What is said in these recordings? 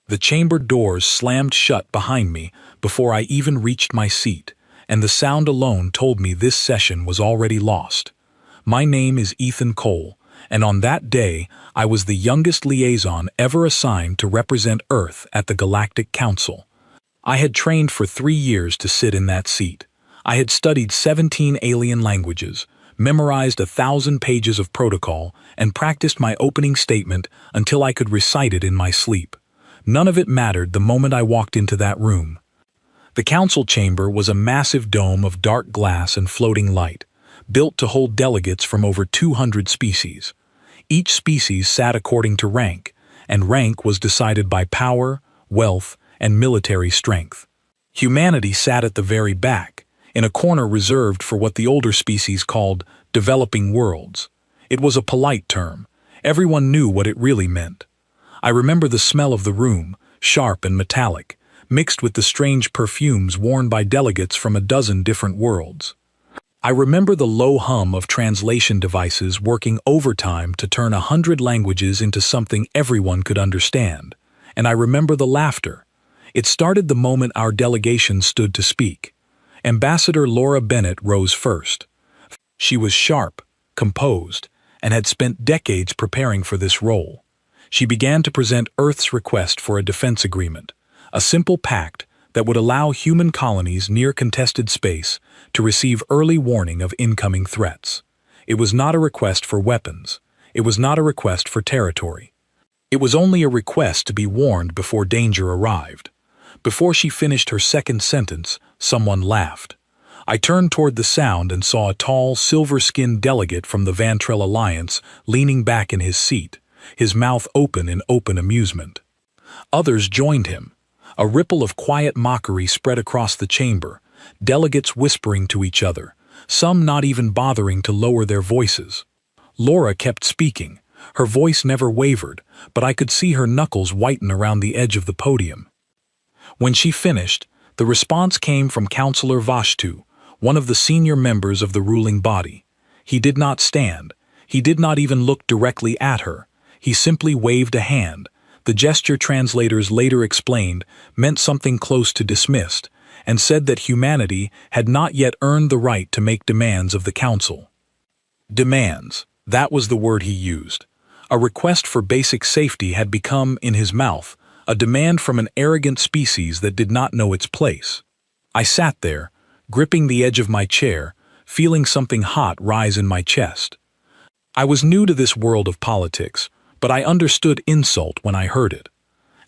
The chamber doors slammed shut behind me before I even reached my seat, and the sound alone told me this session was already lost. My name is Ethan Cole, and on that day I was the youngest liaison ever assigned to represent Earth at the Galactic Council. I had trained for 3 years to sit in that seat. I had studied 17 alien languages, memorized 1,000 pages of protocol, and practiced my opening statement until I could recite it in my sleep. None of it mattered the moment I walked into that room. The council chamber was a massive dome of dark glass and floating light, built to hold delegates from over 200 species. Each species sat according to rank, and rank was decided by power, wealth, and military strength. Humanity sat at the very back, in a corner reserved for what the older species called developing worlds. It was a polite term. Everyone knew what it really meant. I remember the smell of the room, sharp and metallic, mixed with the strange perfumes worn by delegates from a dozen different worlds. I remember the low hum of translation devices working overtime to turn 100 languages into something everyone could understand. And I remember the laughter. It started the moment our delegation stood to speak. Ambassador Laura Bennett rose first. She was sharp, composed, and had spent decades preparing for this role. She began to present Earth's request for a defense agreement, a simple pact that would allow human colonies near contested space to receive early warning of incoming threats. It was not a request for weapons. It was not a request for territory. It was only a request to be warned before danger arrived. Before she finished her second sentence, someone laughed. I turned toward the sound and saw a tall, silver-skinned delegate from the Vantrell Alliance leaning back in his seat, his mouth open in open amusement. Others joined him. A ripple of quiet mockery spread across the chamber, delegates whispering to each other, some not even bothering to lower their voices. Laura kept speaking. Her voice never wavered, but I could see her knuckles whiten around the edge of the podium. When she finished, the response came from Councillor Vashtu, one of the senior members of the ruling body. He did not stand. He did not even look directly at her. He simply waved a hand. The gesture, translators later explained, meant something close to dismissed, and said that humanity had not yet earned the right to make demands of the council. Demands, that was the word he used. A request for basic safety had become, in his mouth, a demand from an arrogant species that did not know its place. I sat there, gripping the edge of my chair, feeling something hot rise in my chest. I was new to this world of politics, but I understood insult when I heard it.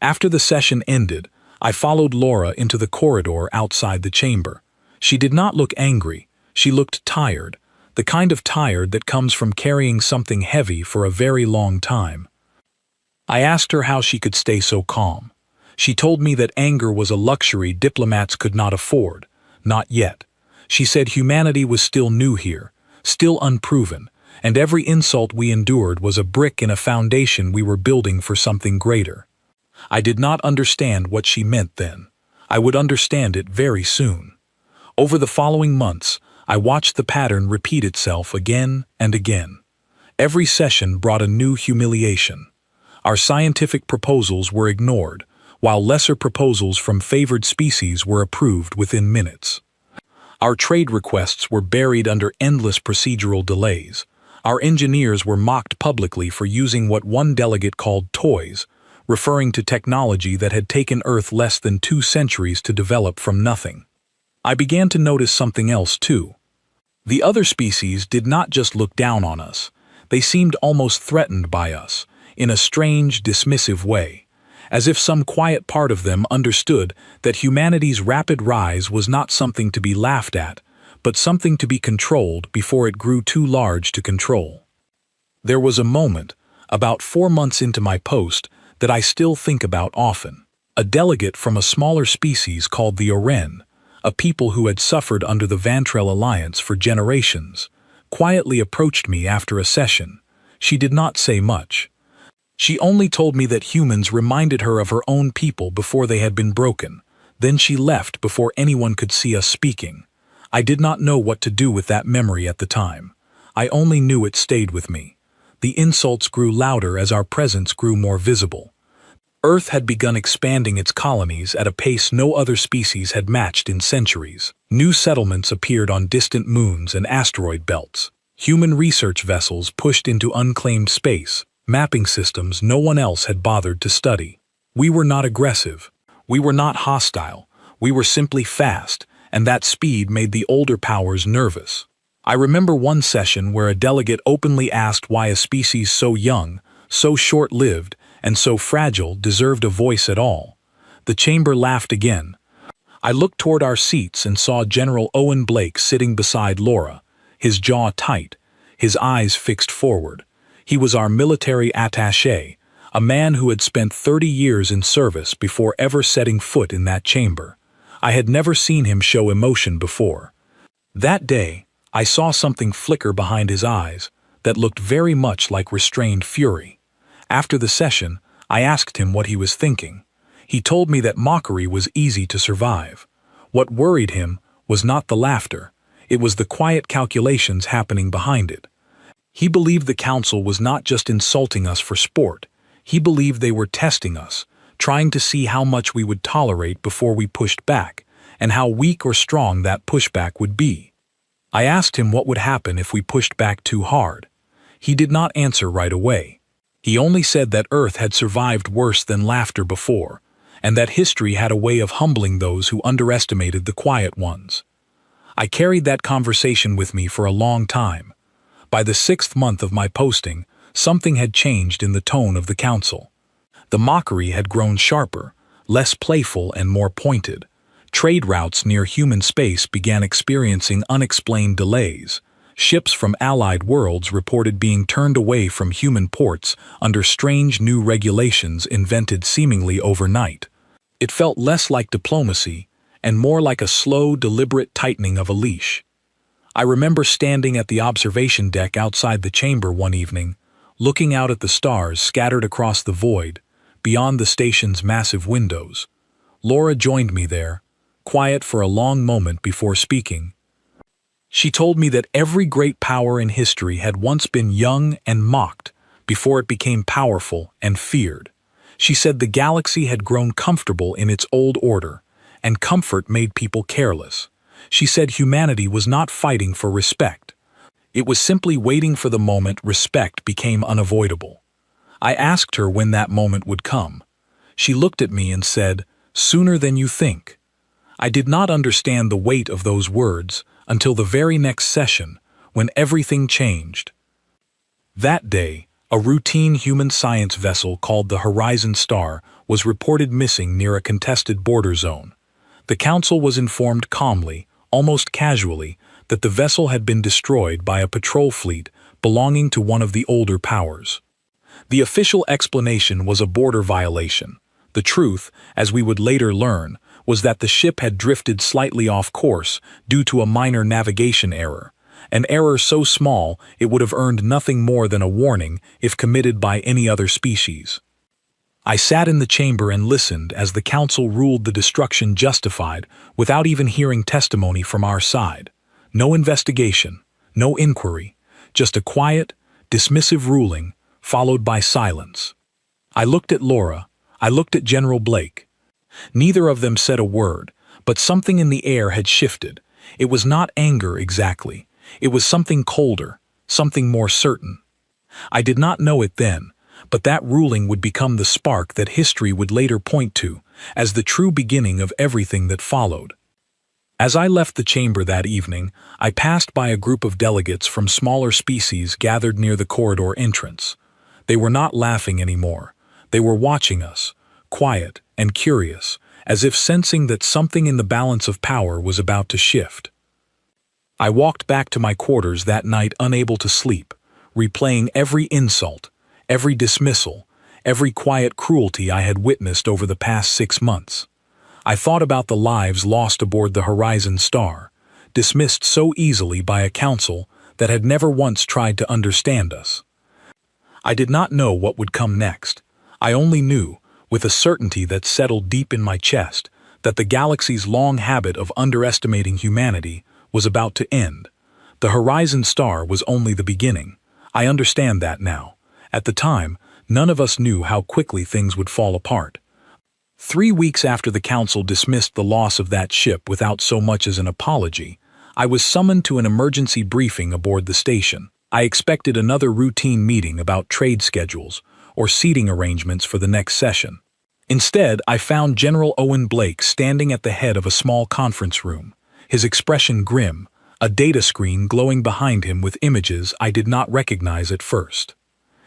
After the session ended, I followed Laura into the corridor outside the chamber. She did not look angry. She looked tired, the kind of tired that comes from carrying something heavy for a very long time. I asked her how she could stay so calm. She told me that anger was a luxury diplomats could not afford. Not yet. She said humanity was still new here, still unproven, and every insult we endured was a brick in a foundation we were building for something greater. I did not understand what she meant then. I would understand it very soon. Over the following months, I watched the pattern repeat itself again and again. Every session brought a new humiliation. Our scientific proposals were ignored, while lesser proposals from favored species were approved within minutes. Our trade requests were buried under endless procedural delays. Our engineers were mocked publicly for using what one delegate called toys, referring to technology that had taken Earth less than 2 centuries to develop from nothing. I began to notice something else too. The other species did not just look down on us. They seemed almost threatened by us, in a strange, dismissive way, as if some quiet part of them understood that humanity's rapid rise was not something to be laughed at, but something to be controlled before it grew too large to control. There was a moment, about 4 months into my post, that I still think about often. A delegate from a smaller species called the Orin, a people who had suffered under the Vantrell Alliance for generations, quietly approached me after a session. She did not say much. She only told me that humans reminded her of her own people before they had been broken. Then she left before anyone could see us speaking. I did not know what to do with that memory at the time. I only knew it stayed with me. The insults grew louder as our presence grew more visible. Earth had begun expanding its colonies at a pace no other species had matched in centuries. New settlements appeared on distant moons and asteroid belts. Human research vessels pushed into unclaimed space, mapping systems no one else had bothered to study. We were not aggressive. We were not hostile. We were simply fast, and that speed made the older powers nervous. I remember one session where a delegate openly asked why a species so young, so short-lived, and so fragile deserved a voice at all. The chamber laughed again. I looked toward our seats and saw General Owen Blake sitting beside Laura, his jaw tight, his eyes fixed forward. He was our military attaché, a man who had spent 30 years in service before ever setting foot in that chamber. I had never seen him show emotion before. That day, I saw something flicker behind his eyes that looked very much like restrained fury. After the session, I asked him what he was thinking. He told me that Mockery was easy to survive. What worried him was not the laughter, it was the quiet calculations happening behind it. He believed the council was not just insulting us for sport, he believed they were testing us, trying to see how much we would tolerate before we pushed back, and how weak or strong that pushback would be. I asked him what would happen if we pushed back too hard. He did not answer right away. He only said that Earth had survived worse than laughter before, and that history had a way of humbling those who underestimated the quiet ones. I carried that conversation with me for a long time. By the 6th month of my posting, something had changed in the tone of the council. The Mockery had grown sharper, less playful and more pointed. Trade routes near human space began experiencing unexplained delays. Ships from allied worlds reported being turned away from human ports under strange new regulations invented seemingly overnight. It felt less like diplomacy and more like a slow, deliberate tightening of a leash. I remember standing at the observation deck outside the chamber one evening, looking out at the stars scattered across the void, beyond the station's massive windows. Laura joined me there, quiet for a long moment before speaking. She told me that every great power in history had once been young and mocked before it became powerful and feared. She said the galaxy had grown comfortable in its old order, and comfort made people careless. She said humanity was not fighting for respect. It was simply waiting for the moment respect became unavoidable. I asked her when that moment would come. She looked at me and said, "Sooner than you think." I did not understand the weight of those words until the very next session, when everything changed. That day, a routine human science vessel called the Horizon Star was reported missing near a contested border zone. The council was informed calmly, almost casually, that the vessel had been destroyed by a patrol fleet belonging to one of the older powers. The official explanation was a border violation. The truth, as we would later learn, was that the ship had drifted slightly off course due to a minor navigation error, an error so small it would have earned nothing more than a warning if committed by any other species. I sat in the chamber and listened as the council ruled the destruction justified without even hearing testimony from our side. No investigation, no inquiry, just a quiet, dismissive ruling followed by silence. I looked at Laura, I looked at General Blake. Neither of them said a word, but something in the air had shifted. It was not anger exactly. It was something colder, something more certain. I did not know it then, but that ruling would become the spark that history would later point to as the true beginning of everything that followed. As I left the chamber that evening, I passed by a group of delegates from smaller species gathered near the corridor entrance. They were not laughing anymore. They were watching us, quiet and curious, as if sensing that something in the balance of power was about to shift. I walked back to my quarters that night unable to sleep, replaying every insult, every dismissal, every quiet cruelty I had witnessed over the past 6 months. I thought about the lives lost aboard the Horizon Star, dismissed so easily by a council that had never once tried to understand us. I did not know what would come next. I only knew, with a certainty that settled deep in my chest, that the galaxy's long habit of underestimating humanity was about to end. The Horizon Star was only the beginning. I understand that now. At the time, None of us knew how quickly things would fall apart. 3 weeks after the council dismissed the loss of that ship without so much as an apology, I was summoned to an emergency briefing aboard the station. I expected another routine meeting about trade schedules or seating arrangements for the next session. Instead, I found General Owen Blake standing at the head of a small conference room, his expression grim, a data screen glowing behind him with images I did not recognize at first.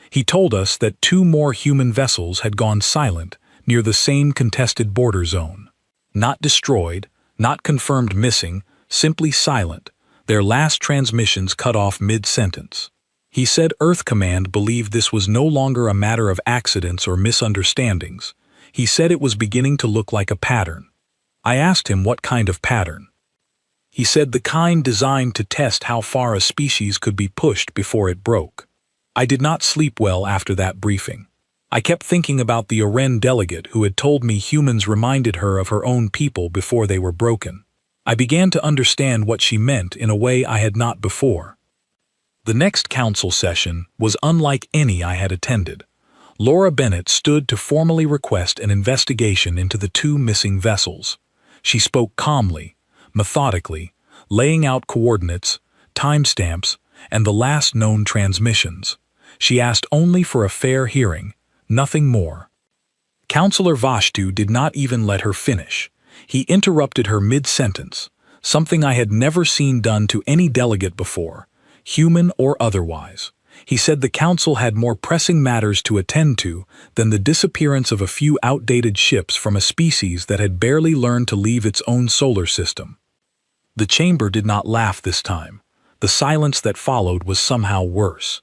He told us that 2 more human vessels had gone silent near the same contested border zone. Not destroyed, not confirmed missing, simply silent, their last transmissions cut off mid-sentence. He said Earth Command believed this was no longer a matter of accidents or misunderstandings. He said it was beginning to look like a pattern. I asked him what kind of pattern. He said the kind designed to test how far a species could be pushed before it broke. I did not sleep well after that briefing. I kept thinking about the Orin delegate who had told me humans reminded her of her own people before they were broken. I began to understand what she meant in a way I had not before. The next council session was unlike any I had attended. Laura Bennett stood to formally request an investigation into the 2 missing vessels. She spoke calmly, methodically, laying out coordinates, timestamps, and the last known transmissions. She asked only for a fair hearing, nothing more. Counselor Vashtu did not even let her finish. He interrupted her mid-sentence, something I had never seen done to any delegate before, human or otherwise. He said the council had more pressing matters to attend to than the disappearance of a few outdated ships from a species that had barely learned to leave its own solar system. The chamber did not laugh this time. The silence that followed was somehow worse.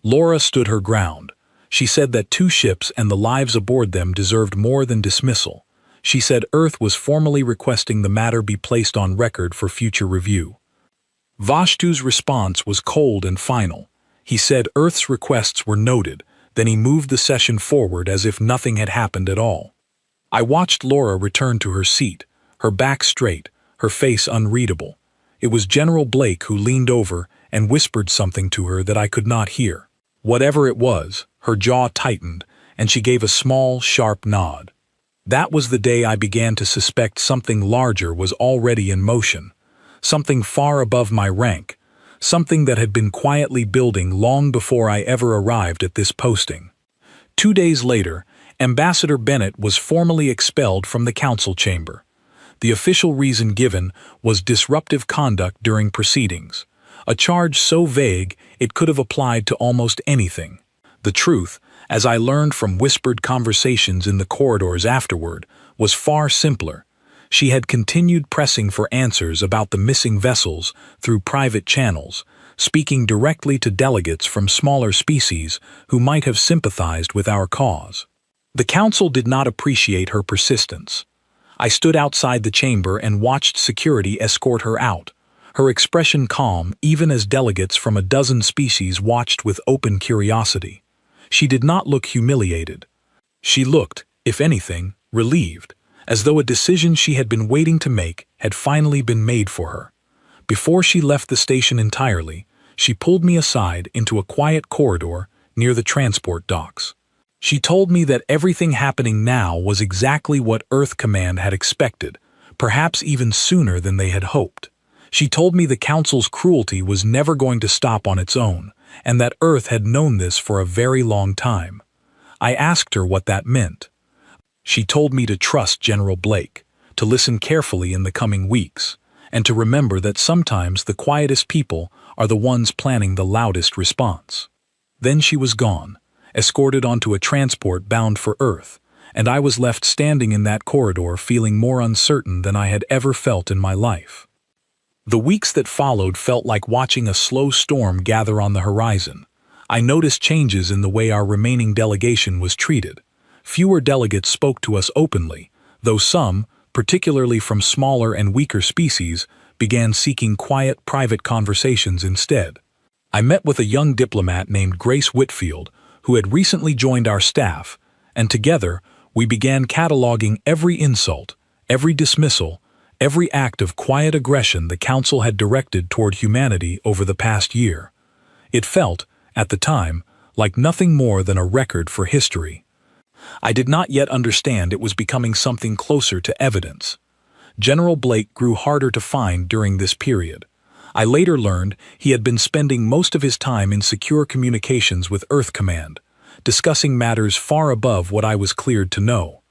Laura stood her ground. She said that 2 ships and the lives aboard them deserved more than dismissal. She said Earth was formally requesting the matter be placed on record for future review. Vashtu's response was cold and final. He said Earth's requests were noted, then he moved the session forward as if nothing had happened at all. I watched Laura return to her seat, her back straight, her face unreadable. It was General Blake who leaned over and whispered something to her that I could not hear. Whatever it was, her jaw tightened, and she gave a small, sharp nod. That was the day I began to suspect something larger was already in motion, something far above my rank, something that had been quietly building long before I ever arrived at this posting. 2 days later, Ambassador Bennett was formally expelled from the council chamber. The official reason given was disruptive conduct during proceedings, a charge so vague it could have applied to almost anything. The truth, as I learned from whispered conversations in the corridors afterward, was far simpler. She had continued pressing for answers about the missing vessels through private channels, speaking directly to delegates from smaller species who might have sympathized with our cause. The council did not appreciate her persistence. I stood outside the chamber and watched security escort her out, her expression calm even as delegates from a dozen species watched with open curiosity. She did not look humiliated. She looked, if anything, relieved, as though a decision she had been waiting to make had finally been made for her. Before she left the station entirely, she pulled me aside into a quiet corridor near the transport docks. She told me that everything happening now was exactly what Earth Command had expected, perhaps even sooner than they had hoped. She told me the Council's cruelty was never going to stop on its own, and that Earth had known this for a very long time. I asked her what that meant. She told me to trust General Blake, to listen carefully in the coming weeks, and to remember that sometimes the quietest people are the ones planning the loudest response. Then she was gone, escorted onto a transport bound for Earth, and I was left standing in that corridor feeling more uncertain than I had ever felt in my life. The weeks that followed felt like watching a slow storm gather on the horizon. I noticed changes in the way our remaining delegation was treated. Fewer delegates spoke to us openly, though some, particularly from smaller and weaker species, began seeking quiet, private conversations instead. I met with a young diplomat named Grace Whitfield, who had recently joined our staff, and together we began cataloging every insult, every dismissal, every act of quiet aggression the Council had directed toward humanity over the past year. It felt, at the time, like nothing more than a record for history. I did not yet understand it was becoming something closer to evidence. General Blake grew harder to find during this period. I later learned he had been spending most of his time in secure communications with Earth Command, discussing matters far above what I was cleared to know.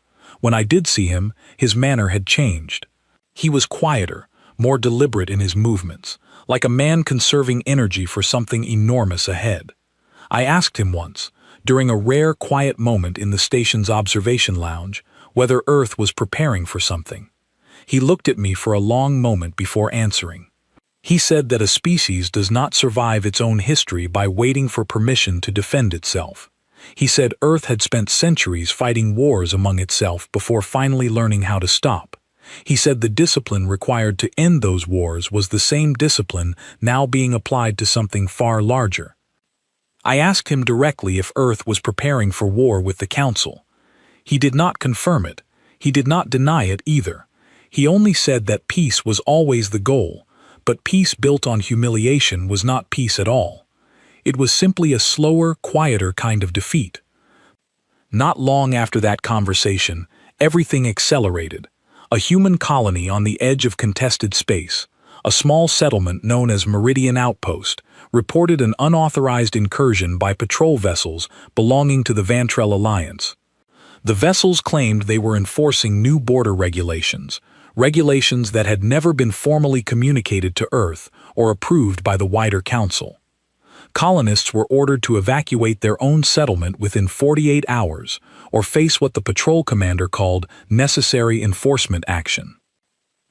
When I did see him, his manner had changed. He was quieter, more deliberate in his movements, like a man conserving energy for something enormous ahead. I asked him once, during a rare quiet moment in the station's observation lounge, whether Earth was preparing for something. He looked at me for a long moment before answering. He said that a species does not survive its own history by waiting for permission to defend itself. He said Earth had spent centuries fighting wars among itself before finally learning how to stop. He said the discipline required to end those wars was the same discipline now being applied to something far larger. I asked him directly if Earth was preparing for war with the Council. He did not confirm it. He did not deny it either. He only said that peace was always the goal, but peace built on humiliation was not peace at all. It was simply a slower, quieter kind of defeat. Not long after that conversation, everything accelerated. A human colony on the edge of contested space, a small settlement known as Meridian Outpost, reported an unauthorized incursion by patrol vessels belonging to the Vantrell Alliance. The vessels claimed they were enforcing new border regulations that had never been formally communicated to Earth or approved by the wider Council. Colonists were ordered to evacuate their own settlement within 48 hours or face what the patrol commander called necessary enforcement action.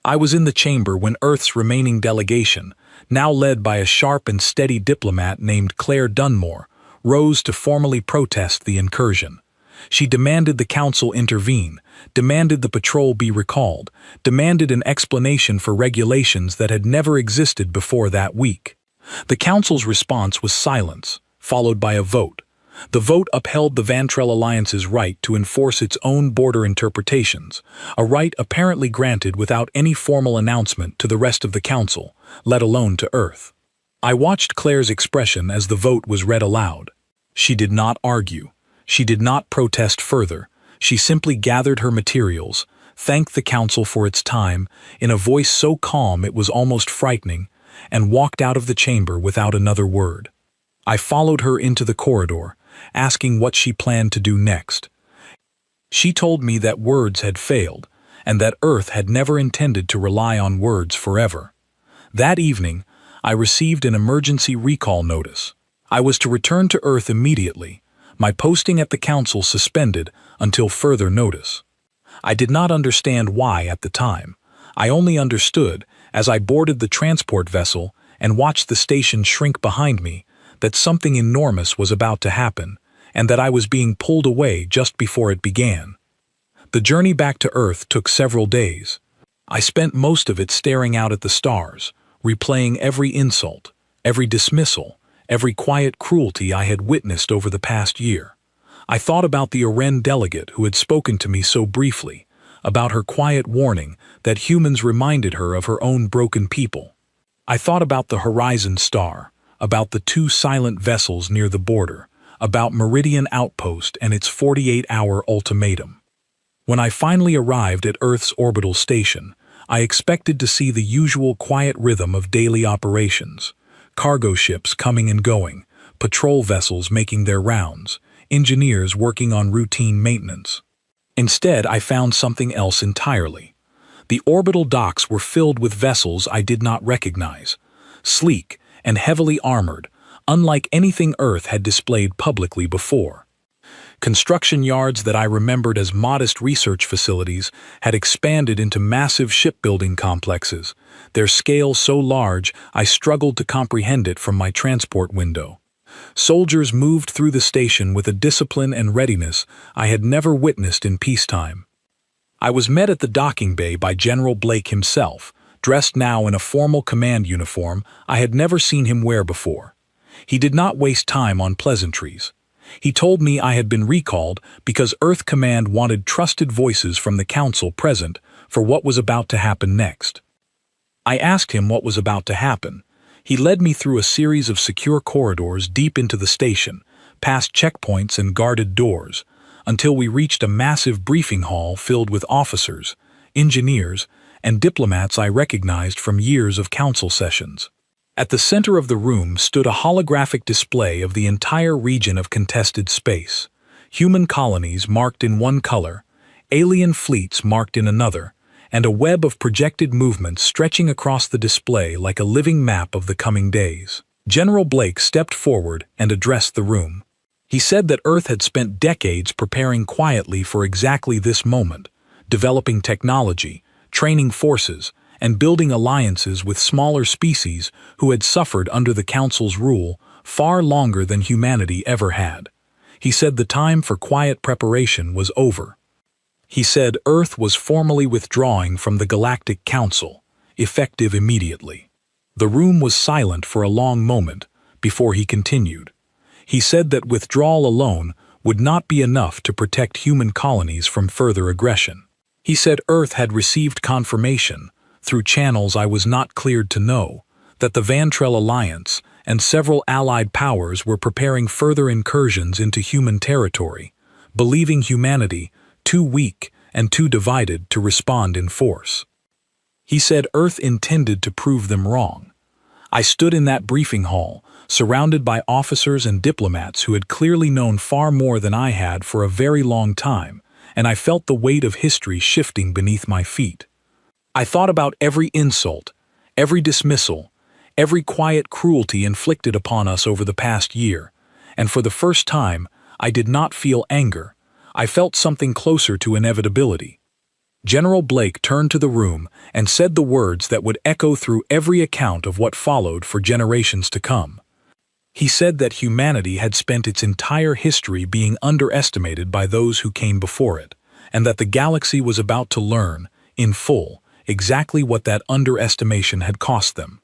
I was in the chamber when Earth's remaining delegation, now led by a sharp and steady diplomat named Claire Dunmore, rose to formally protest the incursion. She demanded the Council intervene, demanded the patrol be recalled, demanded an explanation for regulations that had never existed before that week. The Council's response was silence, followed by a vote. The vote upheld the Vantrell Alliance's right to enforce its own border interpretations, a right apparently granted without any formal announcement to the rest of the Council, let alone to Earth. I watched Claire's expression as the vote was read aloud. She did not argue. She did not protest further. She simply gathered her materials, thanked the Council for its time, in a voice so calm it was almost frightening, and walked out of the chamber without another word. I followed her into the corridor, asking what she planned to do next. She told me that words had failed, and that Earth had never intended to rely on words forever. That evening, I received an emergency recall notice. I was to return to Earth immediately, my posting at the Council suspended until further notice. I did not understand why at the time. I only understood, as I boarded the transport vessel and watched the station shrink behind me, that something enormous was about to happen, and that I was being pulled away just before it began. The journey back to Earth took several days. I spent most of it staring out at the stars, replaying every insult, every dismissal, every quiet cruelty I had witnessed over the past year. I thought about the Orin delegate who had spoken to me so briefly, about her quiet warning that humans reminded her of her own broken people. I thought about the Horizon Star, about the 2 silent vessels near the border, about Meridian Outpost and its 48-hour ultimatum. When I finally arrived at Earth's orbital station, I expected to see the usual quiet rhythm of daily operations. Cargo ships coming and going, patrol vessels making their rounds, engineers working on routine maintenance. Instead, I found something else entirely. The orbital docks were filled with vessels I did not recognize, sleek and heavily armored, unlike anything Earth had displayed publicly before. Construction yards that I remembered as modest research facilities had expanded into massive shipbuilding complexes, their scale so large I struggled to comprehend it from my transport window. Soldiers moved through the station with a discipline and readiness I had never witnessed in peacetime. I was met at the docking bay by General Blake himself, dressed now in a formal command uniform I had never seen him wear before. He did not waste time on pleasantries. He told me I had been recalled because Earth Command wanted trusted voices from the Council present for what was about to happen next. I asked him what was about to happen. He led me through a series of secure corridors deep into the station, past checkpoints and guarded doors, until we reached a massive briefing hall filled with officers, engineers, and diplomats I recognized from years of council sessions. At the center of the room stood a holographic display of the entire region of contested space, human colonies marked in one color, alien fleets marked in another, and a web of projected movements stretching across the display like a living map of the coming days. General Blake stepped forward and addressed the room. He said that Earth had spent decades preparing quietly for exactly this moment, developing technology, training forces, and building alliances with smaller species who had suffered under the Council's rule far longer than humanity ever had. He said the time for quiet preparation was over. He said Earth was formally withdrawing from the Galactic Council, effective immediately. The room was silent for a long moment before he continued. He said that withdrawal alone would not be enough to protect human colonies from further aggression. He said Earth had received confirmation, through channels I was not cleared to know, that the Vantrell Alliance and several allied powers were preparing further incursions into human territory, believing humanity too weak and too divided to respond in force. He said Earth intended to prove them wrong. I stood in that briefing hall, surrounded by officers and diplomats who had clearly known far more than I had for a very long time, and I felt the weight of history shifting beneath my feet. I thought about every insult, every dismissal, every quiet cruelty inflicted upon us over the past year, and for the first time, I did not feel anger. I felt something closer to inevitability. General Blake turned to the room and said the words that would echo through every account of what followed for generations to come. He said that humanity had spent its entire history being underestimated by those who came before it, and that the galaxy was about to learn, in full, exactly what that underestimation had cost them.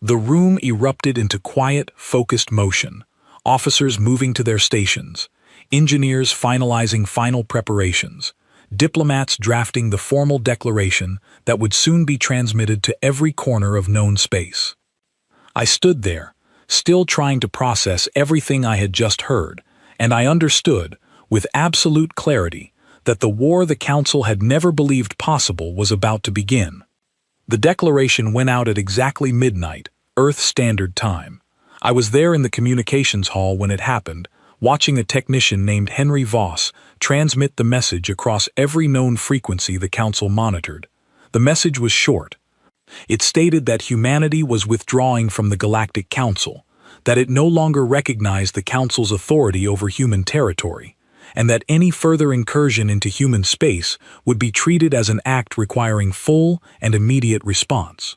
The room erupted into quiet, focused motion, officers moving to their stations, engineers finalizing final preparations, diplomats drafting the formal declaration that would soon be transmitted to every corner of known space. I stood there, still trying to process everything I had just heard, and I understood, with absolute clarity, that the war the Council had never believed possible was about to begin. The declaration went out at exactly midnight, Earth Standard Time. I was there in the communications hall when it happened, watching a technician named Henry Voss transmit the message across every known frequency the Council monitored. The message was short. It stated that humanity was withdrawing from the Galactic Council, that it no longer recognized the Council's authority over human territory, and that any further incursion into human space would be treated as an act requiring full and immediate response.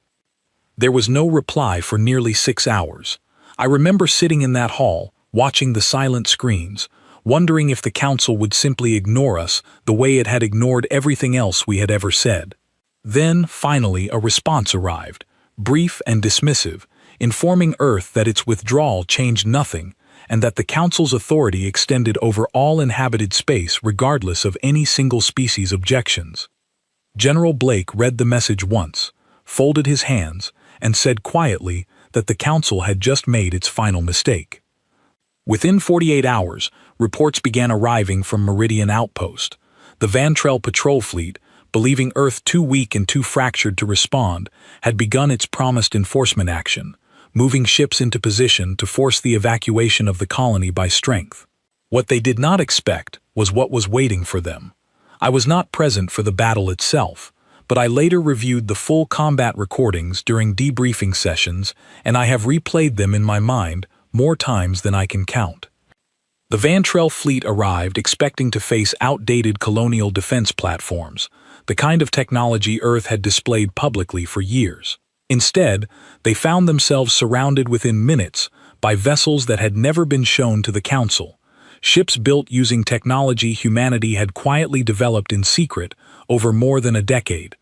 There was no reply for nearly 6 hours. I remember sitting in that hall, watching the silent screens, wondering if the Council would simply ignore us the way it had ignored everything else we had ever said. Then, finally, a response arrived, brief and dismissive, informing Earth that its withdrawal changed nothing and that the Council's authority extended over all inhabited space regardless of any single species' objections. General Blake read the message once, folded his hands, and said quietly that the Council had just made its final mistake. Within 48 hours, reports began arriving from Meridian Outpost. The Vantrell patrol fleet, believing Earth too weak and too fractured to respond, had begun its promised enforcement action, moving ships into position to force the evacuation of the colony by strength. What they did not expect was what was waiting for them. I was not present for the battle itself, but I later reviewed the full combat recordings during debriefing sessions, and I have replayed them in my mind more times than I can count. The Vantrell fleet arrived expecting to face outdated colonial defense platforms, the kind of technology Earth had displayed publicly for years. Instead, they found themselves surrounded within minutes by vessels that had never been shown to the Council, ships built using technology humanity had quietly developed in secret over more than a decade.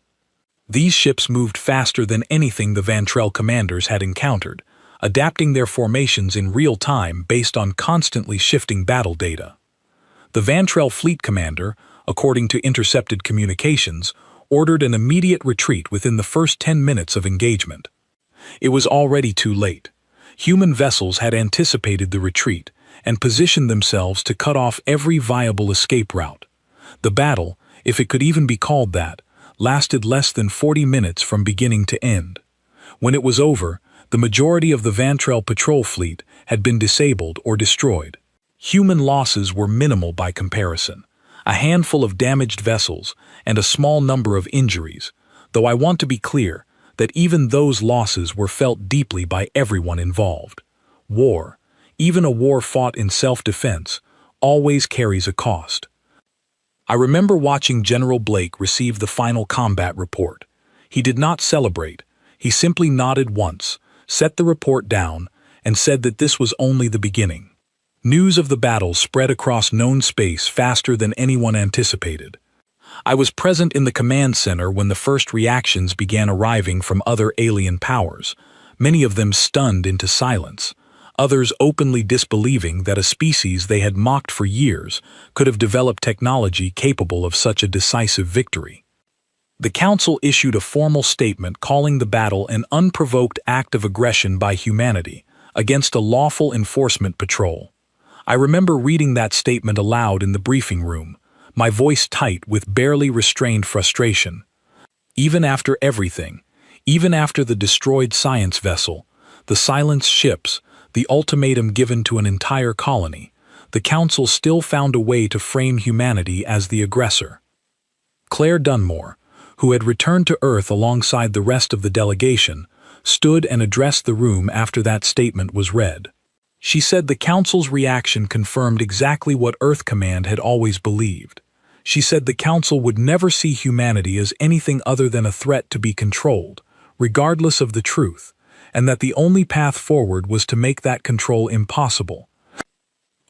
These ships moved faster than anything the Vantrell commanders had encountered, adapting their formations in real time based on constantly shifting battle data. The Vantrell fleet commander, according to intercepted communications, ordered an immediate retreat within the first 10 minutes of engagement. It was already too late. Human vessels had anticipated the retreat, and positioned themselves to cut off every viable escape route. The battle, if it could even be called that, lasted less than 40 minutes from beginning to end. When it was over, the majority of the Vantrell patrol fleet had been disabled or destroyed. Human losses were minimal by comparison, a handful of damaged vessels and a small number of injuries, though I want to be clear that even those losses were felt deeply by everyone involved. War, even a war fought in self-defense, always carries a cost. I remember watching General Blake receive the final combat report. He did not celebrate. He simply nodded once, set the report down, and said that this was only the beginning. News of the battle spread across known space faster than anyone anticipated. I was present in the command center when the first reactions began arriving from other alien powers, many of them stunned into silence, others openly disbelieving that a species they had mocked for years could have developed technology capable of such a decisive victory. The Council issued a formal statement calling the battle an unprovoked act of aggression by humanity against a lawful enforcement patrol. I remember reading that statement aloud in the briefing room, my voice tight with barely restrained frustration. Even after everything, even after the destroyed science vessel, the silenced ships, the ultimatum given to an entire colony, the Council still found a way to frame humanity as the aggressor. Claire Dunmore, who had returned to Earth alongside the rest of the delegation, stood and addressed the room after that statement was read. She said the Council's reaction confirmed exactly what Earth Command had always believed. She said the Council would never see humanity as anything other than a threat to be controlled, regardless of the truth, and that the only path forward was to make that control impossible.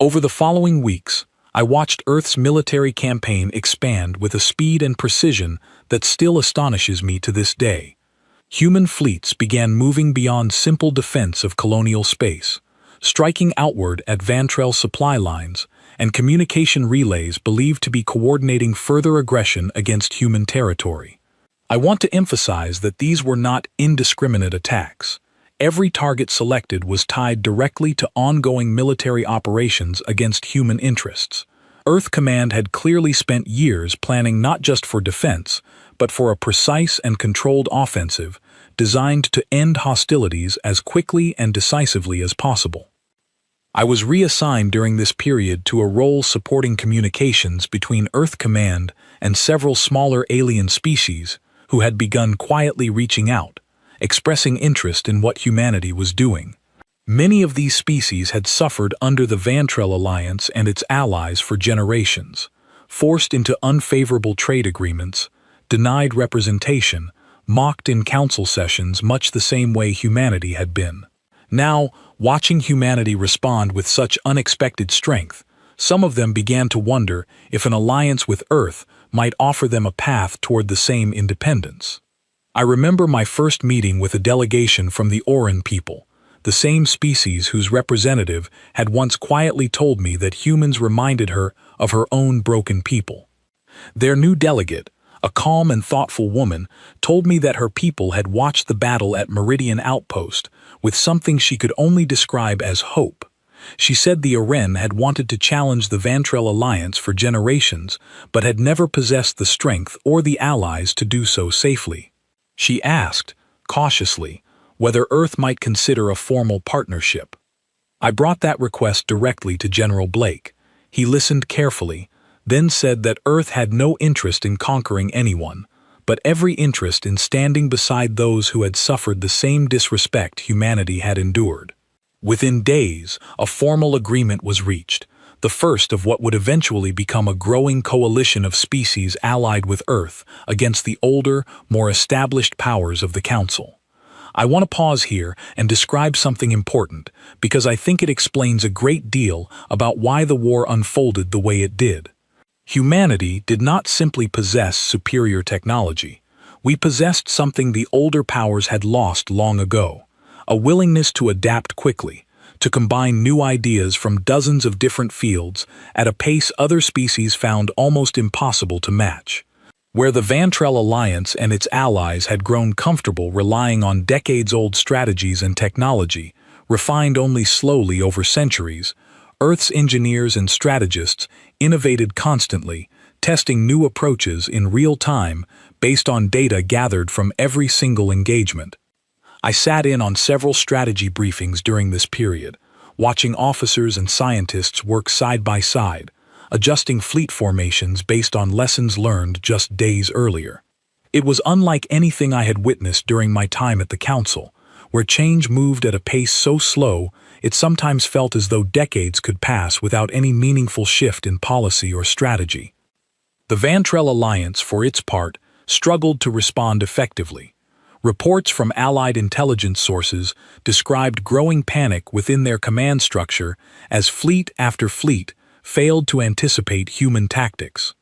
Over the following weeks, I watched Earth's military campaign expand with a speed and precision that still astonishes me to this day. Human fleets began moving beyond simple defense of colonial space, striking outward at Vantrell supply lines and communication relays believed to be coordinating further aggression against human territory. I want to emphasize that these were not indiscriminate attacks. Every target selected was tied directly to ongoing military operations against human interests. Earth Command had clearly spent years planning not just for defense, but for a precise and controlled offensive designed to end hostilities as quickly and decisively as possible. I was reassigned during this period to a role supporting communications between Earth Command and several smaller alien species who had begun quietly reaching out, expressing interest in what humanity was doing. Many of these species had suffered under the Vantrell Alliance and its allies for generations, forced into unfavorable trade agreements, denied representation, mocked in council sessions much the same way humanity had been. Now, watching humanity respond with such unexpected strength, some of them began to wonder if an alliance with Earth might offer them a path toward the same independence. I remember my first meeting with a delegation from the Orin people, the same species whose representative had once quietly told me that humans reminded her of her own broken people. Their new delegate, a calm and thoughtful woman, told me that her people had watched the battle at Meridian Outpost with something she could only describe as hope. She said the Orin had wanted to challenge the Vantrell Alliance for generations, but had never possessed the strength or the allies to do so safely. She asked, cautiously, whether Earth might consider a formal partnership. I brought that request directly to General Blake. He listened carefully, then said that Earth had no interest in conquering anyone, but every interest in standing beside those who had suffered the same disrespect humanity had endured. Within days, a formal agreement was reached, the first of what would eventually become a growing coalition of species allied with Earth against the older, more established powers of the Council. I want to pause here and describe something important, because I think it explains a great deal about why the war unfolded the way it did. Humanity did not simply possess superior technology. We possessed something the older powers had lost long ago, a willingness to adapt quickly, to combine new ideas from dozens of different fields at a pace other species found almost impossible to match. Where the Vantrell Alliance and its allies had grown comfortable relying on decades-old strategies and technology, refined only slowly over centuries, Earth's engineers and strategists innovated constantly, testing new approaches in real time based on data gathered from every single engagement. I sat in on several strategy briefings during this period, watching officers and scientists work side by side, adjusting fleet formations based on lessons learned just days earlier. It was unlike anything I had witnessed during my time at the Council, where change moved at a pace so slow it sometimes felt as though decades could pass without any meaningful shift in policy or strategy. The Vantrell Alliance, for its part, struggled to respond effectively. Reports from Allied intelligence sources described growing panic within their command structure as fleet after fleet failed to anticipate human tactics.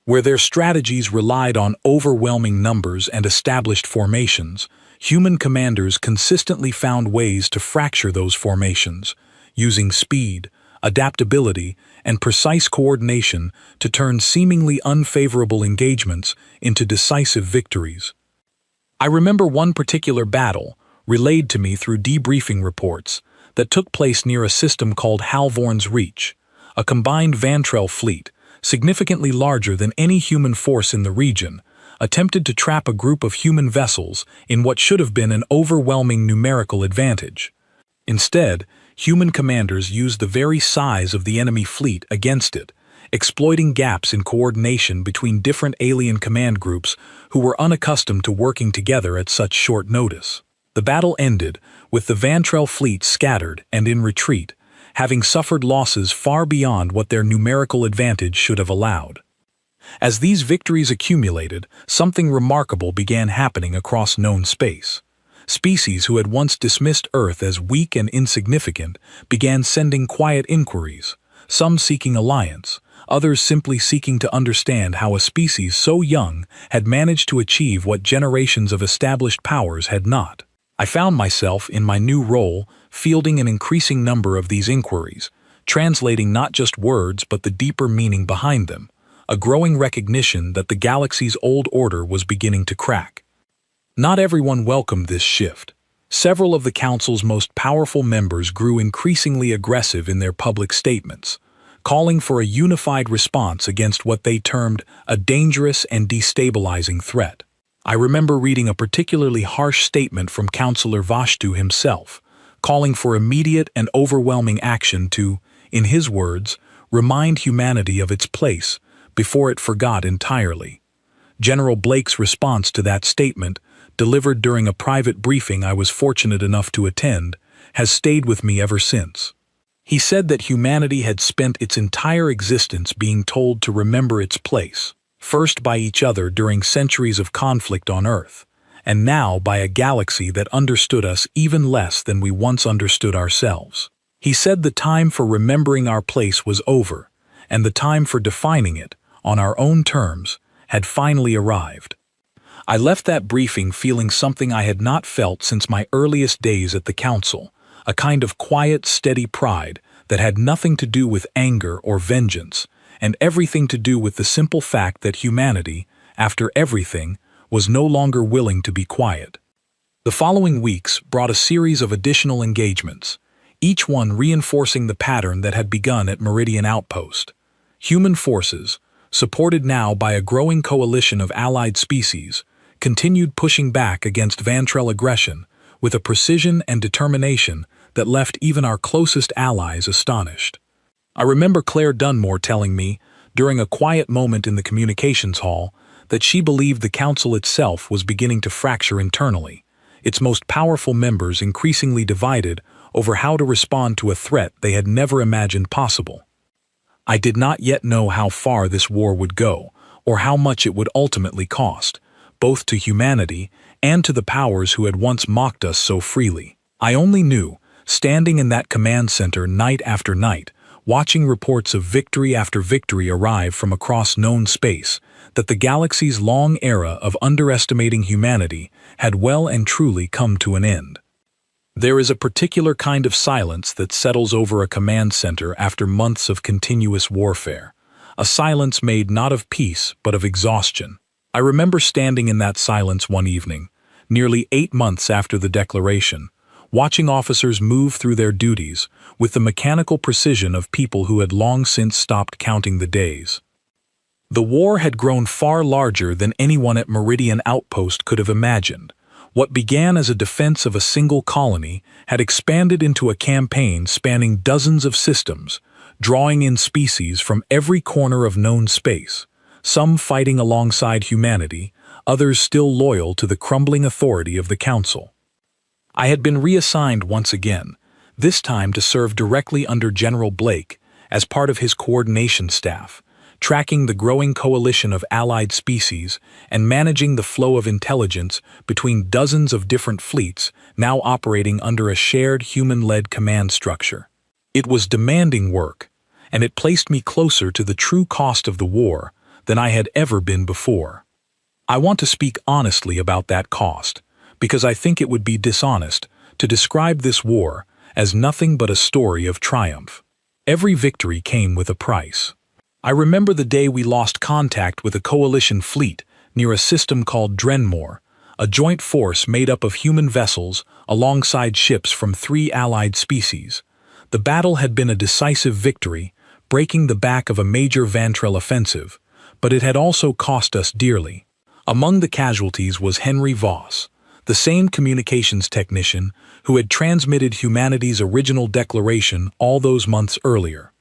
Where their strategies relied on overwhelming numbers and established formations, human commanders consistently found ways to fracture those formations, using speed, adaptability, and precise coordination to turn seemingly unfavorable engagements into decisive victories. I remember one particular battle, relayed to me through debriefing reports, that took place near a system called Halvorn's Reach, a combined Vantrell fleet, significantly larger than any human force in the region, attempted to trap a group of human vessels in what should have been an overwhelming numerical advantage. Instead, human commanders used the very size of the enemy fleet against it, exploiting gaps in coordination between different alien command groups who were unaccustomed to working together at such short notice. The battle ended with the Vantrell fleet scattered and in retreat, having suffered losses far beyond what their numerical advantage should have allowed. As these victories accumulated, something remarkable began happening across known space. Species who had once dismissed Earth as weak and insignificant began sending quiet inquiries, some seeking alliance, others simply seeking to understand how a species so young had managed to achieve what generations of established powers had not. I found myself, in my new role, fielding an increasing number of these inquiries, translating not just words but the deeper meaning behind them, a growing recognition that the galaxy's old order was beginning to crack. Not everyone welcomed this shift. Several of the Council's most powerful members grew increasingly aggressive in their public statements, calling for a unified response against what they termed a dangerous and destabilizing threat. I remember reading a particularly harsh statement from Councillor Vashtu himself, calling for immediate and overwhelming action to, in his words, remind humanity of its place before it forgot entirely. General Blake's response to that statement, delivered during a private briefing I was fortunate enough to attend, has stayed with me ever since. He said that humanity had spent its entire existence being told to remember its place, first by each other during centuries of conflict on Earth, and now by a galaxy that understood us even less than we once understood ourselves. He said the time for remembering our place was over, and the time for defining it, on our own terms, had finally arrived. I left that briefing feeling something I had not felt since my earliest days at the Council, a kind of quiet, steady pride that had nothing to do with anger or vengeance, and everything to do with the simple fact that humanity, after everything, was no longer willing to be quiet. The following weeks brought a series of additional engagements, each one reinforcing the pattern that had begun at Meridian Outpost. Human forces, supported now by a growing coalition of allied species, continued pushing back against Vantrell aggression with a precision and determination that left even our closest allies astonished. I remember Claire Dunmore telling me, during a quiet moment in the communications hall, that she believed the Council itself was beginning to fracture internally, its most powerful members increasingly divided over how to respond to a threat they had never imagined possible. I did not yet know how far this war would go, or how much it would ultimately cost, both to humanity and to the powers who had once mocked us so freely. I only knew, standing in that command center night after night, watching reports of victory after victory arrive from across known space, that the galaxy's long era of underestimating humanity had well and truly come to an end. There is a particular kind of silence that settles over a command center after months of continuous warfare, a silence made not of peace but of exhaustion. I remember standing in that silence one evening, nearly 8 months after the declaration, watching officers move through their duties with the mechanical precision of people who had long since stopped counting the days. The war had grown far larger than anyone at Meridian Outpost could have imagined. What began as a defense of a single colony had expanded into a campaign spanning dozens of systems, drawing in species from every corner of known space, some fighting alongside humanity, others still loyal to the crumbling authority of the Council. I had been reassigned once again, this time to serve directly under General Blake as part of his coordination staff, tracking the growing coalition of allied species and managing the flow of intelligence between dozens of different fleets now operating under a shared human-led command structure. It was demanding work, and it placed me closer to the true cost of the war than I had ever been before. I want to speak honestly about that cost, because I think it would be dishonest to describe this war as nothing but a story of triumph. Every victory came with a price. I remember the day we lost contact with a coalition fleet near a system called Drenmore, a joint force made up of human vessels alongside ships from 3 allied species. The battle had been a decisive victory, breaking the back of a major Vantrell offensive, but it had also cost us dearly. Among the casualties was Henry Voss, the same communications technician who had transmitted humanity's original declaration all those months earlier.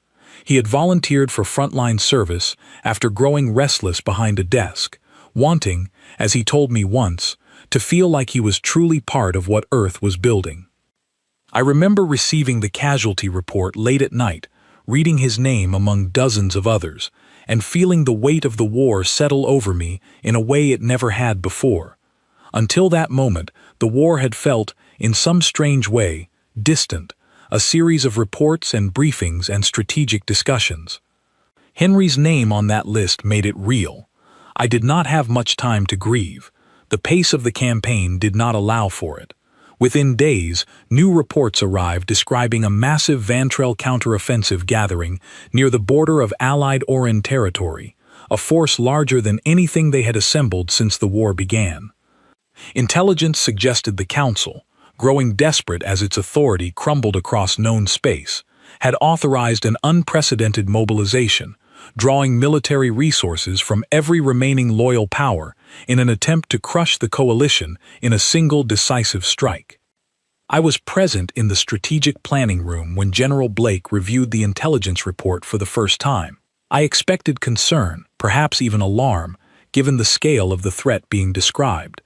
He had volunteered for frontline service after growing restless behind a desk, wanting, as he told me once, to feel like he was truly part of what Earth was building. I remember receiving the casualty report late at night, reading his name among dozens of others, and feeling the weight of the war settle over me in a way it never had before. Until that moment, the war had felt, in some strange way, distant, a series of reports and briefings and strategic discussions. Henry's name on that list made it real. I did not have much time to grieve. The pace of the campaign did not allow for it. Within days, new reports arrived describing a massive Vantrell counteroffensive gathering near the border of Allied Orin territory, a force larger than anything they had assembled since the war began. Intelligence suggested the Council, growing desperate as its authority crumbled across known space, had authorized an unprecedented mobilization, drawing military resources from every remaining loyal power in an attempt to crush the coalition in a single decisive strike. I was present in the strategic planning room when General Blake reviewed the intelligence report for the first time. I expected concern, perhaps even alarm, given the scale of the threat being described.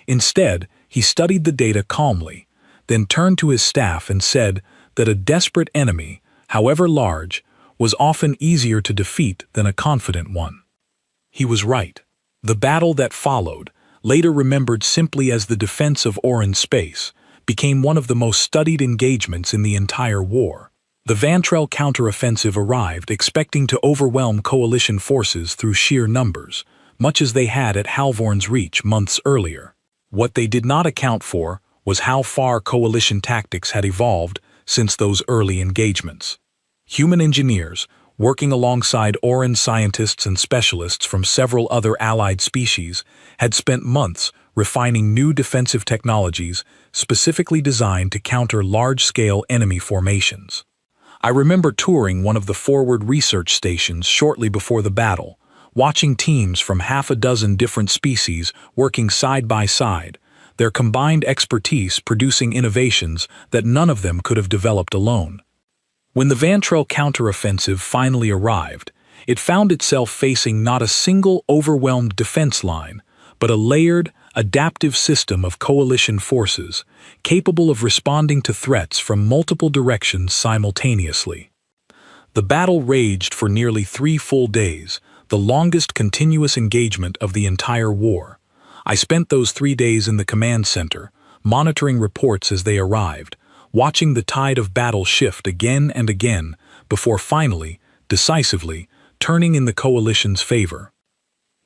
Instead, he studied the data calmly, then turned to his staff and said that a desperate enemy, however large, was often easier to defeat than a confident one. He was right. The battle that followed, later remembered simply as the defense of Orin space, became one of the most studied engagements in the entire war. The Vantrell counteroffensive arrived expecting to overwhelm coalition forces through sheer numbers, much as they had at Halvorn's Reach months earlier. What they did not account for was how far coalition tactics had evolved since those early engagements. Human engineers, working alongside Orin scientists and specialists from several other allied species, had spent months refining new defensive technologies specifically designed to counter large-scale enemy formations. I remember touring one of the forward research stations shortly before the battle, watching teams from half a dozen different species working side by side, their combined expertise producing innovations that none of them could have developed alone. When the Vantrell counteroffensive finally arrived, it found itself facing not a single overwhelmed defense line, but a layered, adaptive system of coalition forces capable of responding to threats from multiple directions simultaneously. The battle raged for nearly 3 full days, the longest continuous engagement of the entire war. I spent those 3 days in the command center, monitoring reports as they arrived, watching the tide of battle shift again and again before finally, decisively, turning in the coalition's favor.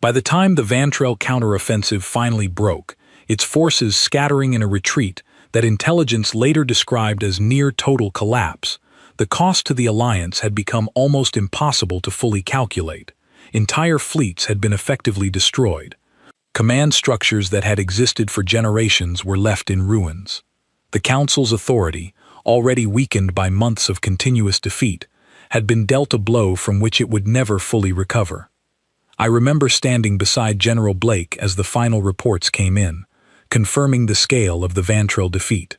By the time the Vantrell counteroffensive finally broke, its forces scattering in a retreat that intelligence later described as near-total collapse, the cost to the Alliance had become almost impossible to fully calculate. Entire fleets had been effectively destroyed. Command structures that had existed for generations were left in ruins. The Council's authority, already weakened by months of continuous defeat, had been dealt a blow from which it would never fully recover. I remember standing beside General Blake as the final reports came in, confirming the scale of the Vantrell defeat.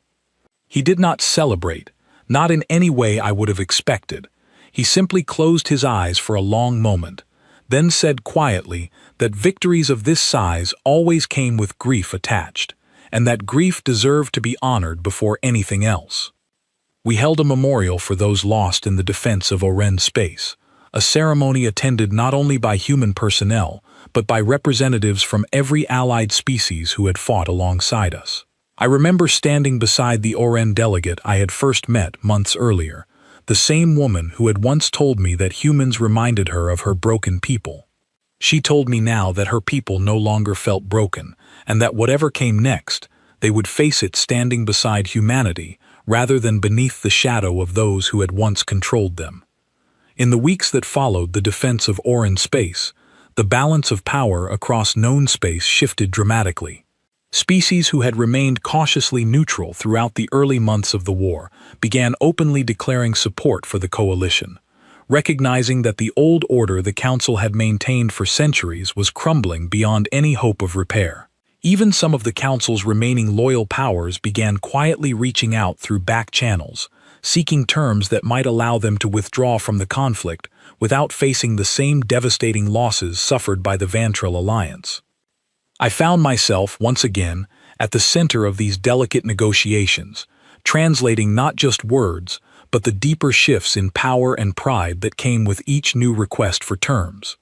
He did not celebrate, not in any way I would have expected. He simply closed his eyes for a long moment, then said quietly that victories of this size always came with grief attached, and that grief deserved to be honored before anything else. We held a memorial for those lost in the defense of Orin space, a ceremony attended not only by human personnel, but by representatives from every allied species who had fought alongside us. I remember standing beside the Orin delegate I had first met months earlier, the same woman who had once told me that humans reminded her of her broken people. She told me now that her people no longer felt broken, and that whatever came next, they would face it standing beside humanity rather than beneath the shadow of those who had once controlled them. In the weeks that followed the defense of Orin space, the balance of power across known space shifted dramatically. Species who had remained cautiously neutral throughout the early months of the war began openly declaring support for the coalition, recognizing that the old order the Council had maintained for centuries was crumbling beyond any hope of repair. Even some of the Council's remaining loyal powers began quietly reaching out through back channels, seeking terms that might allow them to withdraw from the conflict without facing the same devastating losses suffered by the Vantrell alliance. I found myself, once again, at the center of these delicate negotiations, translating not just words, but the deeper shifts in power and pride that came with each new request for terms.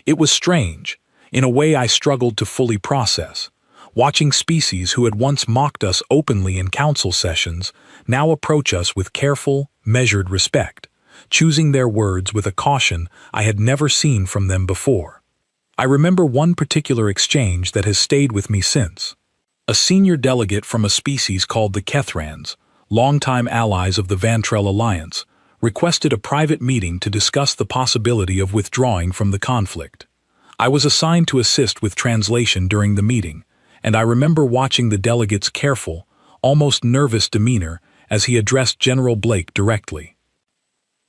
It was strange, in a way I struggled to fully process, watching species who had once mocked us openly in council sessions now approach us with careful, measured respect, choosing their words with a caution I had never seen from them before. I remember one particular exchange that has stayed with me since. A senior delegate from a species called the Kethrans, longtime allies of the Vantrell alliance, requested a private meeting to discuss the possibility of withdrawing from the conflict. I was assigned to assist with translation during the meeting, and I remember watching the delegate's careful, almost nervous demeanor as he addressed General Blake directly.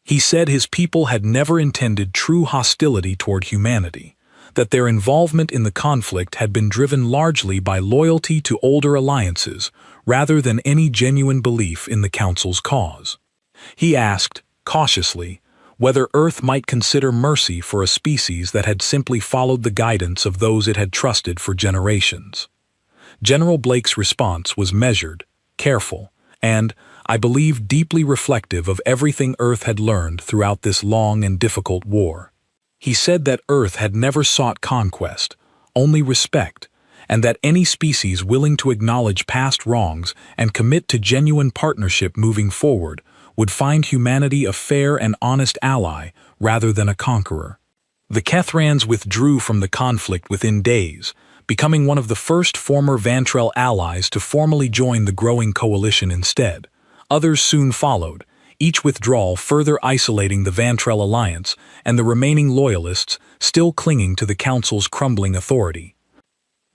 He said his people had never intended true hostility toward humanity, that their involvement in the conflict had been driven largely by loyalty to older alliances rather than any genuine belief in the Council's cause. He asked, cautiously, whether Earth might consider mercy for a species that had simply followed the guidance of those it had trusted for generations. General Blake's response was measured, careful, and, I believe, deeply reflective of everything Earth had learned throughout this long and difficult war. He said that Earth had never sought conquest, only respect, and that any species willing to acknowledge past wrongs and commit to genuine partnership moving forward would find humanity a fair and honest ally rather than a conqueror. The Kethrans withdrew from the conflict within days, becoming one of the first former Vantrell allies to formally join the growing coalition instead. Others soon followed, each withdrawal further isolating the Vantrell alliance and the remaining loyalists still clinging to the Council's crumbling authority.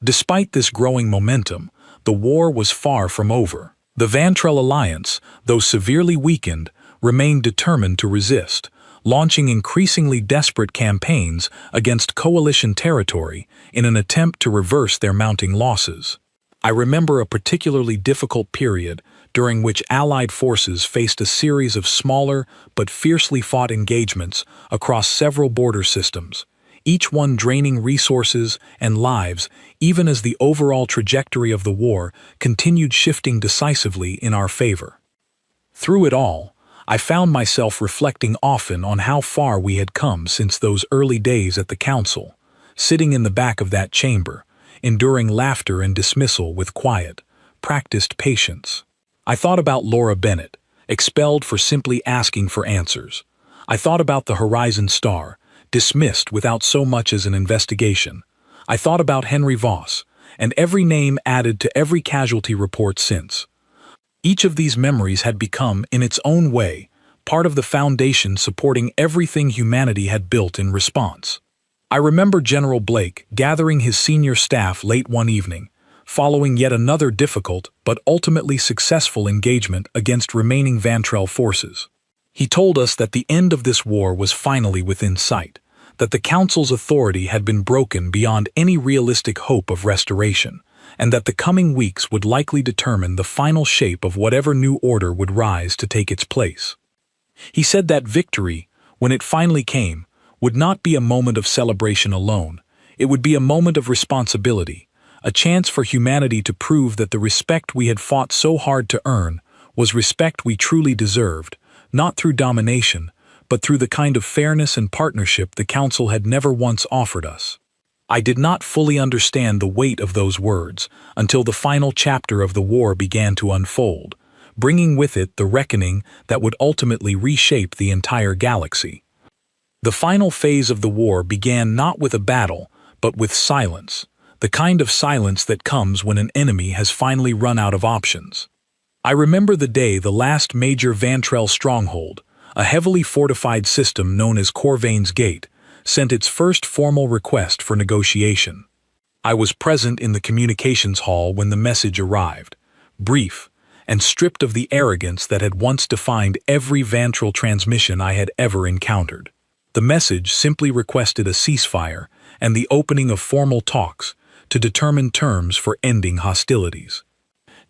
Despite this growing momentum, the war was far from over. The Vantrell alliance, though severely weakened, remained determined to resist, launching increasingly desperate campaigns against coalition territory in an attempt to reverse their mounting losses. I remember a particularly difficult period during which Allied forces faced a series of smaller but fiercely fought engagements across several border systems, each one draining resources and lives even as the overall trajectory of the war continued shifting decisively in our favor. Through it all, I found myself reflecting often on how far we had come since those early days at the Council, sitting in the back of that chamber, enduring laughter and dismissal with quiet, practiced patience. I thought about Laura Bennett, expelled for simply asking for answers. I thought about the Horizon Star, dismissed without so much as an investigation. I thought about Henry Voss, and every name added to every casualty report since. Each of these memories had become, in its own way, part of the foundation supporting everything humanity had built in response. I remember General Blake gathering his senior staff late one evening, following yet another difficult but ultimately successful engagement against remaining Vantrell forces. He told us that the end of this war was finally within sight, that the Council's authority had been broken beyond any realistic hope of restoration, and that the coming weeks would likely determine the final shape of whatever new order would rise to take its place. He said that victory, when it finally came, would not be a moment of celebration alone. It would be a moment of responsibility, a chance for humanity to prove that the respect we had fought so hard to earn was respect we truly deserved, not through domination, but through the kind of fairness and partnership the Council had never once offered us. I did not fully understand the weight of those words until the final chapter of the war began to unfold, bringing with it the reckoning that would ultimately reshape the entire galaxy. The final phase of the war began not with a battle, but with silence, the kind of silence that comes when an enemy has finally run out of options. I remember the day the last major Vantrell stronghold, a heavily fortified system known as Corvain's Gate, sent its first formal request for negotiation. I was present in the communications hall when the message arrived, brief, and stripped of the arrogance that had once defined every Vantrell transmission I had ever encountered. The message simply requested a ceasefire and the opening of formal talks to determine terms for ending hostilities.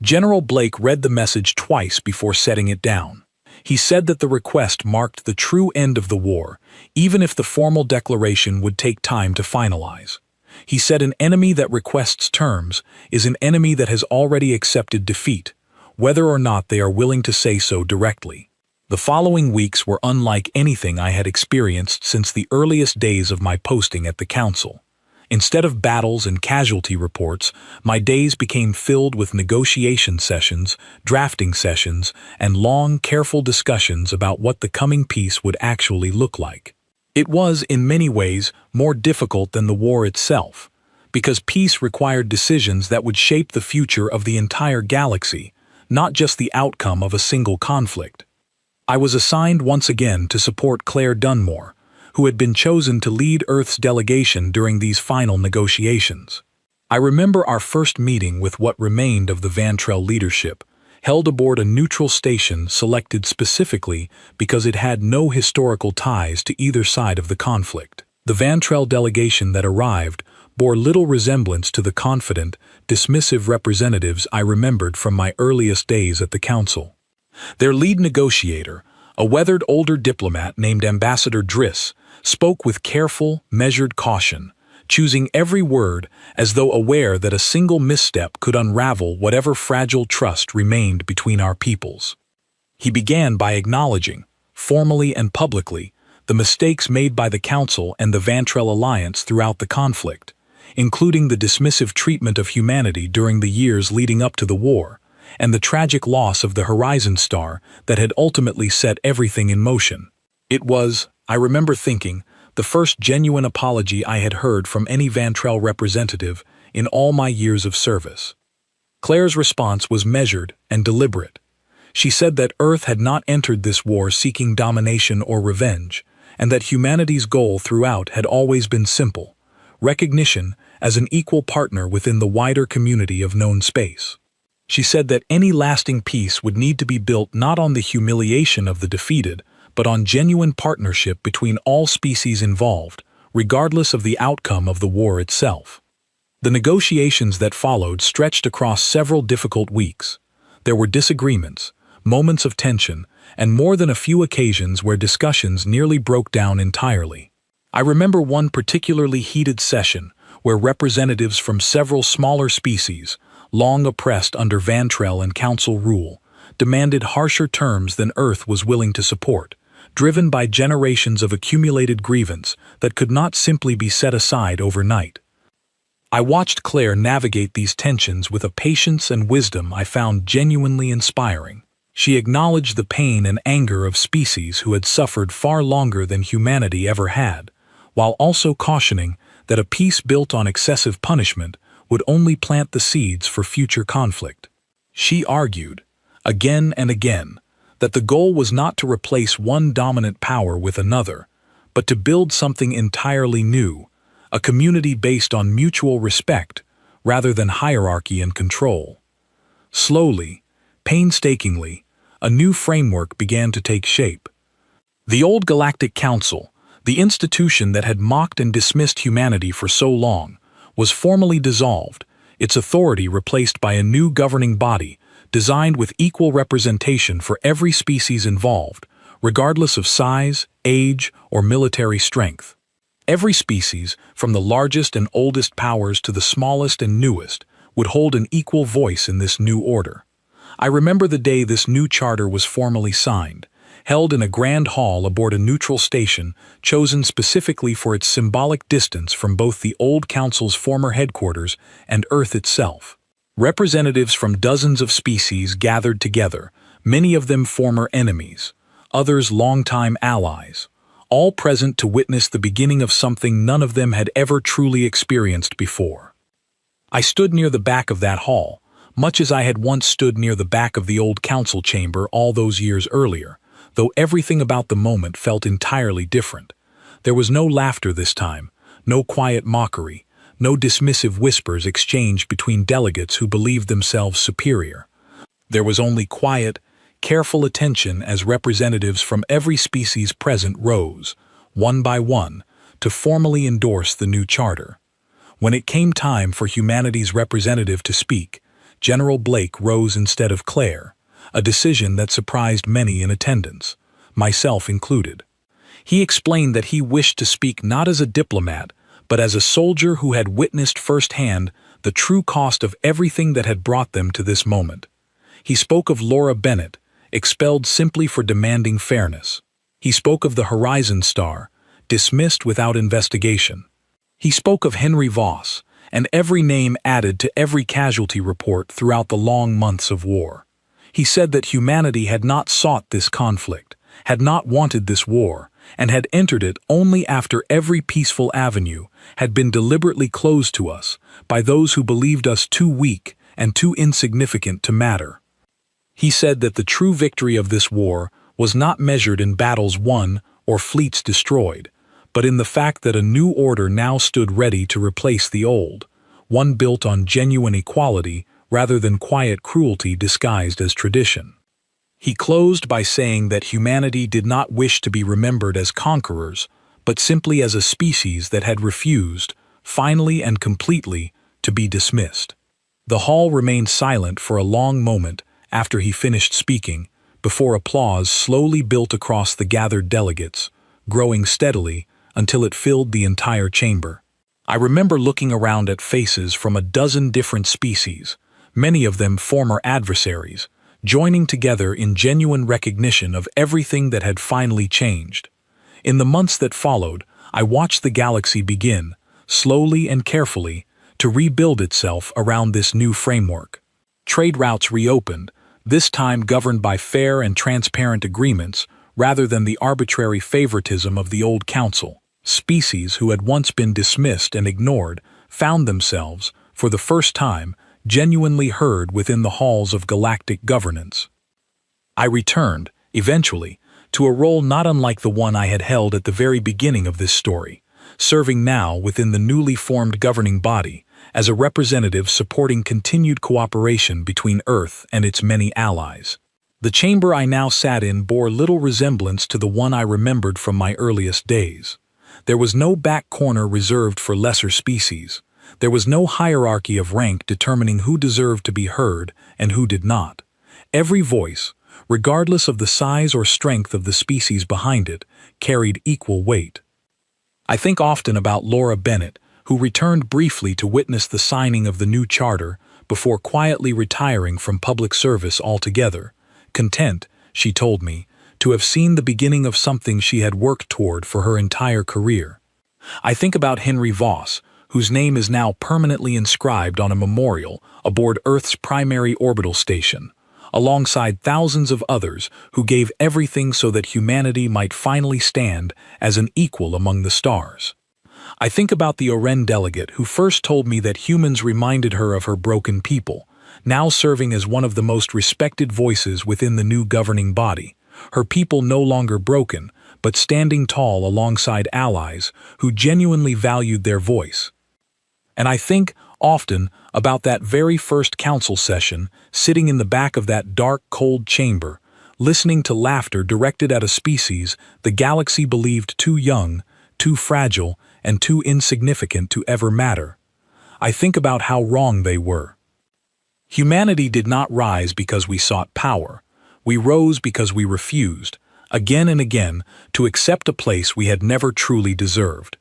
General Blake read the message twice before setting it down. He said that the request marked the true end of the war, even if the formal declaration would take time to finalize. He said an enemy that requests terms is an enemy that has already accepted defeat, whether or not they are willing to say so directly. The following weeks were unlike anything I had experienced since the earliest days of my posting at the Council. Instead of battles and casualty reports, my days became filled with negotiation sessions, drafting sessions, and long, careful discussions about what the coming peace would actually look like. It was, in many ways, more difficult than the war itself, because peace required decisions that would shape the future of the entire galaxy, not just the outcome of a single conflict. I was assigned once again to support Claire Dunmore, who had been chosen to lead Earth's delegation during these final negotiations. I remember our first meeting with what remained of the Vantrell leadership, held aboard a neutral station selected specifically because it had no historical ties to either side of the conflict. The Vantrell delegation that arrived bore little resemblance to the confident, dismissive representatives I remembered from my earliest days at the Council. Their lead negotiator, a weathered older diplomat named Ambassador Driss, spoke with careful, measured caution, choosing every word as though aware that a single misstep could unravel whatever fragile trust remained between our peoples. He began by acknowledging, formally and publicly, the mistakes made by the Council and the Vantrell Alliance throughout the conflict, including the dismissive treatment of humanity during the years leading up to the war, and the tragic loss of the Horizon Star that had ultimately set everything in motion. It was, I remember thinking, the first genuine apology I had heard from any Vantrell representative in all my years of service. Claire's response was measured and deliberate. She said that Earth had not entered this war seeking domination or revenge, and that humanity's goal throughout had always been simple: recognition as an equal partner within the wider community of known space. She said that any lasting peace would need to be built not on the humiliation of the defeated, but on genuine partnership between all species involved, regardless of the outcome of the war itself. The negotiations that followed stretched across several difficult weeks. There were disagreements, moments of tension, and more than a few occasions where discussions nearly broke down entirely. I remember one particularly heated session where representatives from several smaller species, long oppressed under Vantrell and Council rule, demanded harsher terms than Earth was willing to support, driven by generations of accumulated grievance that could not simply be set aside overnight. I watched Claire navigate these tensions with a patience and wisdom I found genuinely inspiring. She acknowledged the pain and anger of species who had suffered far longer than humanity ever had, while also cautioning that a peace built on excessive punishment would only plant the seeds for future conflict. She argued, again and again, that the goal was not to replace one dominant power with another, but to build something entirely new, a community based on mutual respect, rather than hierarchy and control. Slowly, painstakingly, a new framework began to take shape. The old Galactic Council, the institution that had mocked and dismissed humanity for so long, was formally dissolved, its authority replaced by a new governing body designed with equal representation for every species involved, regardless of size, age, or military strength. Every species, from the largest and oldest powers to the smallest and newest, would hold an equal voice in this new order. I remember the day this new charter was formally signed, held in a grand hall aboard a neutral station chosen specifically for its symbolic distance from both the old council's former headquarters and Earth itself. Representatives from dozens of species gathered together, many of them former enemies, others longtime allies, all present to witness the beginning of something none of them had ever truly experienced before. I stood near the back of that hall, much as I had once stood near the back of the old council chamber all those years earlier, though everything about the moment felt entirely different. There was no laughter this time, no quiet mockery, no dismissive whispers exchanged between delegates who believed themselves superior. There was only quiet, careful attention as representatives from every species present rose, one by one, to formally endorse the new charter. When it came time for humanity's representative to speak, General Blake rose instead of Claire, a decision that surprised many in attendance, myself included. He explained that he wished to speak not as a diplomat, but as a soldier who had witnessed firsthand the true cost of everything that had brought them to this moment. He spoke of Laura Bennett, expelled simply for demanding fairness. He spoke of the Horizon Star, dismissed without investigation. He spoke of Henry Voss, and every name added to every casualty report throughout the long months of war. He said that humanity had not sought this conflict, had not wanted this war, and had entered it only after every peaceful avenue had been deliberately closed to us by those who believed us too weak and too insignificant to matter. He said that the true victory of this war was not measured in battles won or fleets destroyed, but in the fact that a new order now stood ready to replace the old, one built on genuine equality rather than quiet cruelty disguised as tradition. He closed by saying that humanity did not wish to be remembered as conquerors, but simply as a species that had refused, finally and completely, to be dismissed. The hall remained silent for a long moment after he finished speaking, before applause slowly built across the gathered delegates, growing steadily until it filled the entire chamber. I remember looking around at faces from a dozen different species, many of them former adversaries, joining together in genuine recognition of everything that had finally changed. In the months that followed, I watched the galaxy begin, slowly and carefully, to rebuild itself around this new framework. Trade routes reopened, this time governed by fair and transparent agreements rather than the arbitrary favoritism of the old council. Species who had once been dismissed and ignored found themselves, for the first time, genuinely heard within the halls of galactic governance. I returned, eventually, to a role not unlike the one I had held at the very beginning of this story, serving now within the newly formed governing body as a representative supporting continued cooperation between Earth and its many allies. The chamber I now sat in bore little resemblance to the one I remembered from my earliest days. There was no back corner reserved for lesser species. There was no hierarchy of rank determining who deserved to be heard and who did not. Every voice, regardless of the size or strength of the species behind it, carried equal weight. I think often about Laura Bennett, who returned briefly to witness the signing of the new charter before quietly retiring from public service altogether, content, she told me, to have seen the beginning of something she had worked toward for her entire career. I think about Henry Voss, whose name is now permanently inscribed on a memorial aboard Earth's primary orbital station, alongside thousands of others who gave everything so that humanity might finally stand as an equal among the stars. I think about the Orin delegate who first told me that humans reminded her of her broken people, now serving as one of the most respected voices within the new governing body, her people no longer broken, but standing tall alongside allies who genuinely valued their voice. And I think, Often, about that very first council session, sitting in the back of that dark, cold chamber, listening to laughter directed at a species the galaxy believed too young, too fragile, and too insignificant to ever matter. I think about how wrong they were. Humanity did not rise because we sought power. We rose because we refused, again and again, to accept a place we had never truly deserved.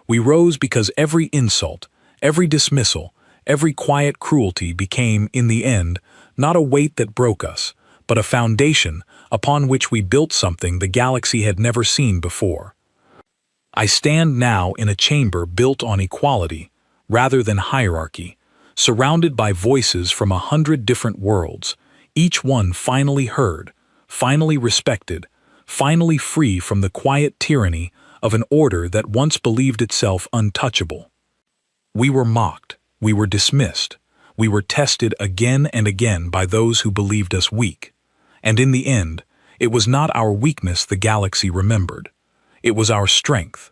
We rose because every insult, every dismissal, every quiet cruelty became, in the end, not a weight that broke us, but a foundation upon which we built something the galaxy had never seen before. I stand now in a chamber built on equality, rather than hierarchy, surrounded by voices from 100 different worlds, each one finally heard, finally respected, finally free from the quiet tyranny of an order that once believed itself untouchable. We were mocked, we were dismissed, we were tested again and again by those who believed us weak. And in the end, it was not our weakness the galaxy remembered. It was our strength,